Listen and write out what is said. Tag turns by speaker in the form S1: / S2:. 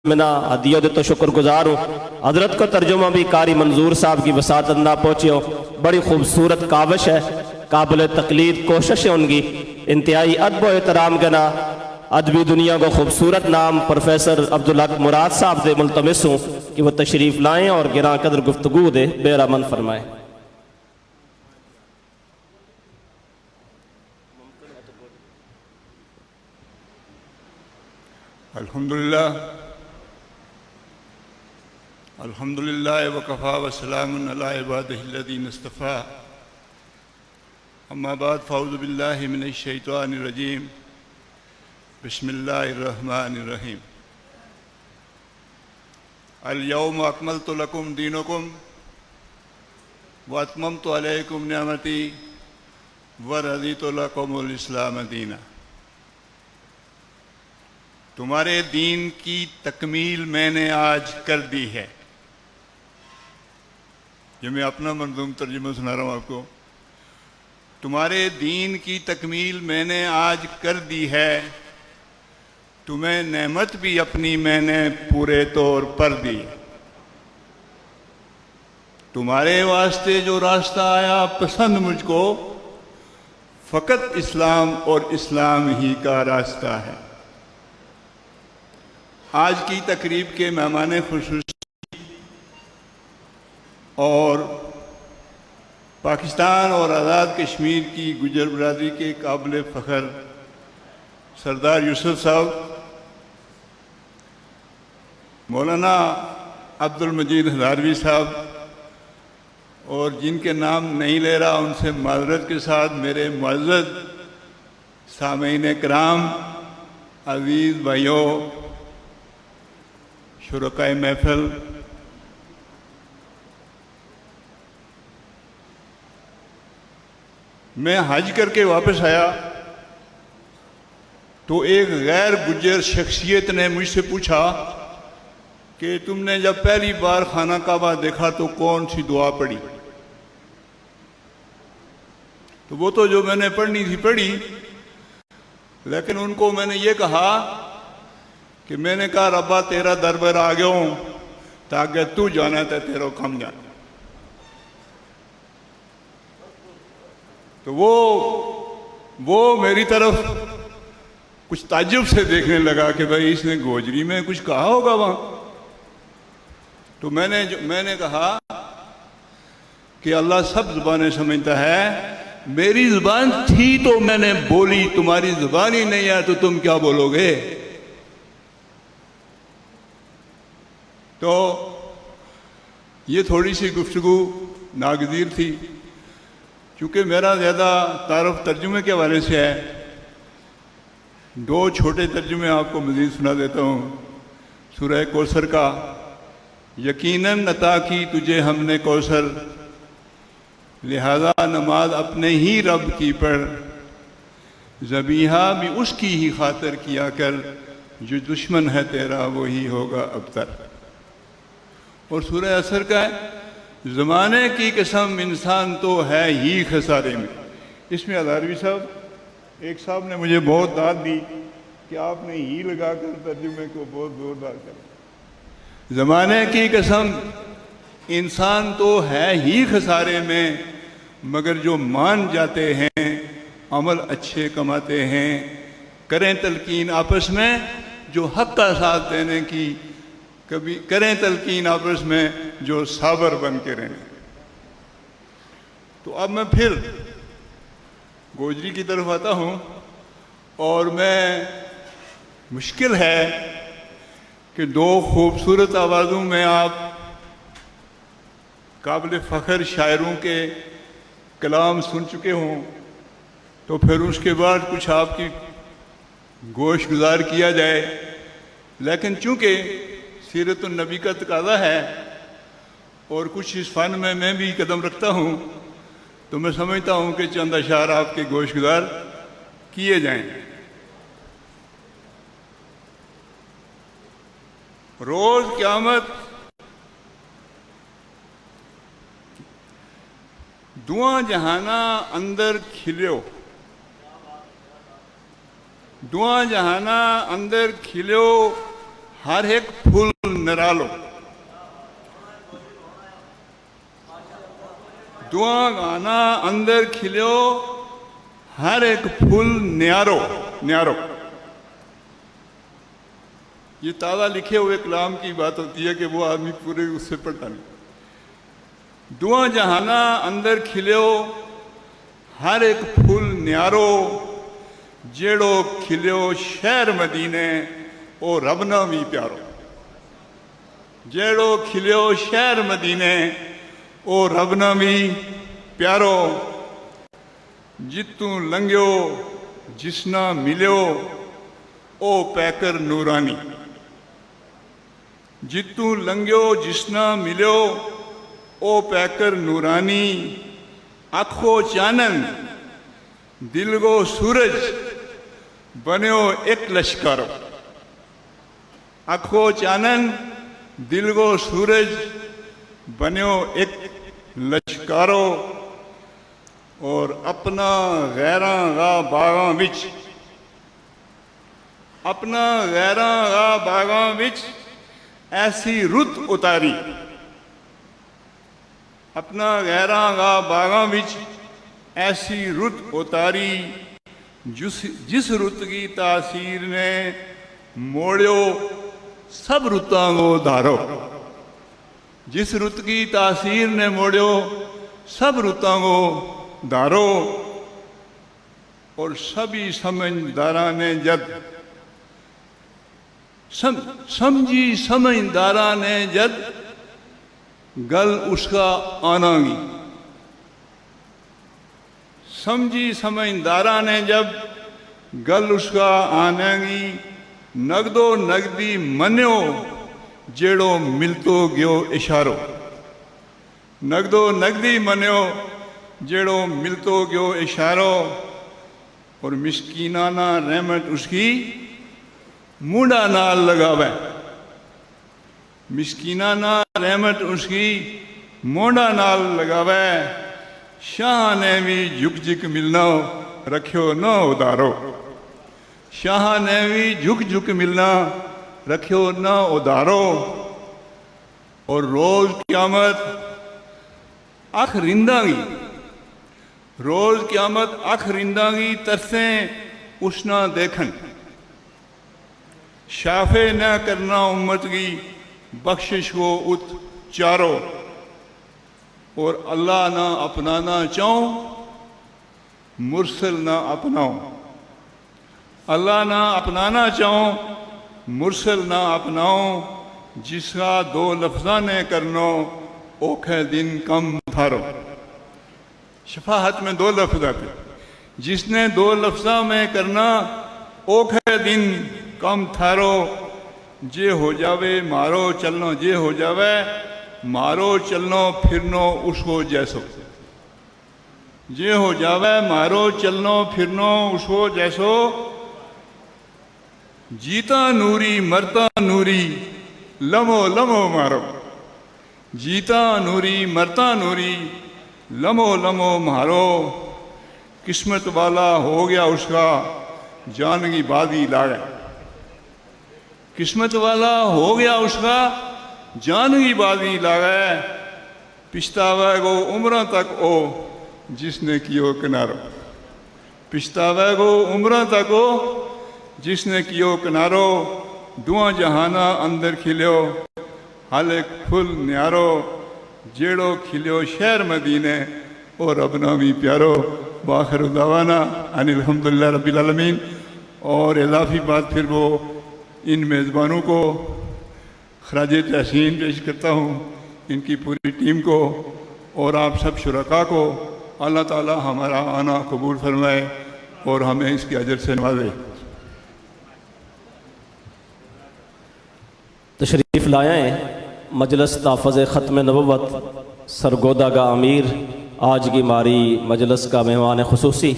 S1: मिना हदियत तो शुक्रगुजार हूँ। हजरत को तर्जुमा भी कारी मंजूर साहब की वसात अंदा पहुँचे हो। बड़ी खूबसूरत काविश है, काबिल तकलीद कोशिश है उनकी। इंतहाई अदब व एहतराम के ना अदबी दुनिया को खूबसूरत नाम प्रोफेसर अब्दुल हक मुराद साहब से मुल्तमिस हूँ कि वह तशरीफ़ लाएँ और गिरा कदर गुफ्तगू दे बेरामन फरमाएँ।
S2: अल्हम्दुलिल्लाह वकफ़ा वस्सलामुन अला इबादिहिल्लज़ीना इस्तफ़ा। अम्मा बाद फ़अऊज़ु बिल्लाहि मिनश शैतानिर रजीम। बिस्मिल्लाहिर रहमानिर रहीम। अल यौम अकमलतु लकुम दीनकुम व अतममतु अलैकुम निअमती व रज़ीतु लकुमुल इस्लाम दीना। तुम्हारे दीन की तकमील मैंने आज कर दी है। ये मैं अपना मंजूम तर्जुमा सुना रहा हूँ आपको। तुम्हारे दीन की तकमील मैंने आज कर दी है, तुम्हें नेमत भी अपनी मैंने पूरे तौर पर दी। तुम्हारे वास्ते जो रास्ता आया पसंद मुझको, फ़कत इस्लाम और इस्लाम ही का रास्ता है। आज की तकरीब के मेहमान खुसूसी और पाकिस्तान और आज़ाद कश्मीर की गुजर बरादरी के काबिल फ़ख्र सरदार यूसुफ साहब, मौलाना अब्दुल मजीद हज़ारवी साहब और जिनके नाम नहीं ले रहा उनसे माज़रत के साथ मेरे मुअज़्ज़ज़ सामीन किराम, अज़ीज़ भाइयों, शुरकाए महफ़िल, मैं हज करके वापस आया तो एक गैर गुज्जर शख्सियत ने मुझसे पूछा कि तुमने जब पहली बार खाना काबा देखा तो कौन सी दुआ पढ़ी? तो वो तो जो मैंने पढ़नी थी पढ़ी, लेकिन उनको मैंने ये कहा कि मैंने कहा रब्बा तेरा दरबार आ गया हूं ताकि तू जाना तो तेरा कम जाना। तो वो मेरी तरफ कुछ ताज्जुब से देखने लगा कि भाई इसने गोजरी में कुछ कहा होगा वहां। तो मैंने कहा कि अल्लाह सब जुबानें समझता है, मेरी जुबान थी तो मैंने बोली, तुम्हारी जुबान ही नहीं है तो तुम क्या बोलोगे? तो ये थोड़ी सी गुफ्तगू नागज़ीर थी। चूँकि मेरा ज़्यादा तारुफ तर्जुमे के हवाले से है, दो छोटे तर्जुमे आपको मज़ीद सुना देता हूँ। सूरह कौसर का, यकीनन अता की तुझे हमने कौसर, लिहाजा नमाज अपने ही रब की पढ़, ज़बीहा भी उसकी ही खातिर किया कर, जो दुश्मन है तेरा वही होगा अबतर। और सूरह असर का है, ज़माने की कसम इंसान तो है ही खसारे में। इसमें हज़ारवी साहब, एक साहब ने मुझे बहुत दाद दी कि आपने ही लगा कर तर्जुमे को बहुत जोरदार कर। ज़माने की कसम इंसान तो है ही खसारे में, मगर जो मान जाते हैं अमल अच्छे कमाते हैं। करें तलकीन आपस में जो हक़ का साथ देने की, कभी करें तलकीन आपस में जो साबर बन के रहें। तो अब मैं फिर गोजरी की तरफ आता हूँ और मुश्किल है कि दो खूबसूरत आवाज़ों में आप काबिल फ़ख्र शायरों के कलाम सुन चुके हों, तो फिर उसके बाद कुछ आपकी गोश गुजार किया जाए। लेकिन चूँकि सीरतुन नबी का तकाज़ा है और कुछ इस फ़न में मैं भी कदम रखता हूँ, तो मैं समझता हूँ कि चंद अशार आपके गोश गुजार किए जाएं। रोज़ क़यामत दुआ जहाना अंदर खिल्यो, दुआ जहाना अंदर खिल्यो, हर एक फूल निरालो, दुआ गाना अंदर खिलो, हर एक फूल न्यारो न्यारो। ये ताज़ा लिखे हुए कलाम की बात होती है कि वो आदमी पूरे उससे पढ़ता नहीं। दुआ जहाना अंदर खिलो, हर एक फूल न्यारो, जेड़ो खिलो शहर मदीने ओ रबना भी प्यारो। जेड़ो खिलो शहर मदीने ओ रबना भी प्यारो। जितू लंघ्यो जिसना मिलो ओ पैकर नूरानी। जितू लंघ्यो जिसना मिलो ओ पैकर नूरानी। आखो चानन दिल गो सूरज बन्यो एक लश्कारो। आखो चानन दिल गो सूरज बन्यो एक लश्कारो। और अपना गैरां गा बागां विच, अपना गैरां गा बागां विच ऐसी रुत उतारी। अपना गैरां गा बागां विच ऐसी रुत उतारी। जिस रुत की तासीर ने मोड़ियो सब रुतां को धारो। जिस रुत की तासीर ने मोड़ियो सब रुतां को धारो। और सभी समझदारा ने जब समझी समझदारा ने जब गल उसका आनागी। समझी समझदारा ने जब गल उसका आनागी। नगदो नगदी मन्यो जेड़ो मिलतो गयो इशारो। नगदो नगदी मन्यो जेड़ो मिलतो गयो इशारो। और मिस्कीनाना रहमत उसकी मुंडा नाल लगावे। मिस्कीनाना रहमत उसकी मोंडा नाल लगावे। शाह ने भी झुक झुक मिलना रखियो न उदारो। शाह ने भी झुक झुक मिलना रखियो न उदारो। और रोज क़यामत अख रिंदागी। रोज क़यामत अख रिंदागी तरसें उसना देखन। शाफे न करना उम्मत की बख्शिश को उच्चारो। और अल्लाह ना अपनाना चाहो मुरसल ना अपनाओ। अल्लाह ना अपनाना चाहो मुरसल ना अपनाओ। जिसका दो लफ्ज़ा ने करनो ओखे दिन कम थारो। शफाहत में दो लफ्ज़ आते। जिसने दो लफ्ज़ा में करना ओखे दिन कम थारो। जे हो जावे मारो चलनो, जे हो जावे मारो चलनो फिरनो उसको जैसो। जे हो जावे मारो चलनो फिरनो उसको जैसो। जीता नूरी मरता नूरी लमो लमो मारो। जीता नूरी मरता नूरी लमो लमो मारो। किस्मत वाला हो गया उसका जान की बाजी लागे। किस्मत वाला हो गया उसका जान की बाजी लागे। पिछतावे गो उम्र तक ओ जिसने कियो किनारो। पिछतावे गो उम्र तक ओ जिसने कियो किनारो। दुआ जहाना अंदर खिलियो हल एक फुल न्यारो। जेड़ो खिलियो शहर मदीने और रबना भी प्यारो। वाखिर दावाना अनिल हम्दुलिल्लाह रब्बिल आलमीन। और इजाफी बात फिर वो इन मेज़बानों को खराज तहसीन पेश करता हूँ, इनकी पूरी टीम को और आप सब शुरका को। अल्लाह ताला हमारा आना कबूल फरमाए और हमें इसके अजर से नवाजे।
S1: तशरीफ़ लाए मजलिस ताफ़ज़ ख़त्म नबुव्वत सरगोदा का अमीर, आज की हमारी मजलिस का मेहमान खुसूसी